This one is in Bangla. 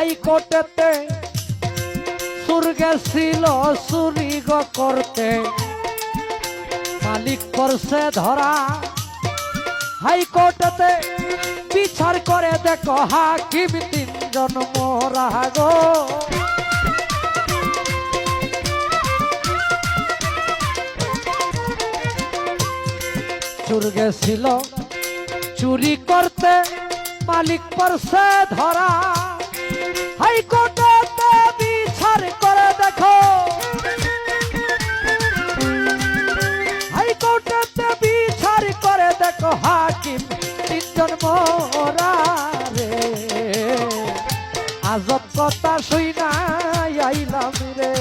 হাইকোর্টেতে সুর গেছিল চুরি গো করতে, মালিক করছে ধরা। হাইকোর্টেতে বিচার করে দেখো হাকিম তিনজন মোরা গো। চুর গেছিল চুরি করতে, মালিক পড়ছে ধরা। হাইকোর্টেতে বিচার করে দেখো, হাইকোর্টেতে বিচার করে দেখো হাকিম তিনজন মোরা রে। আজব কথা শুই না আইলাম রে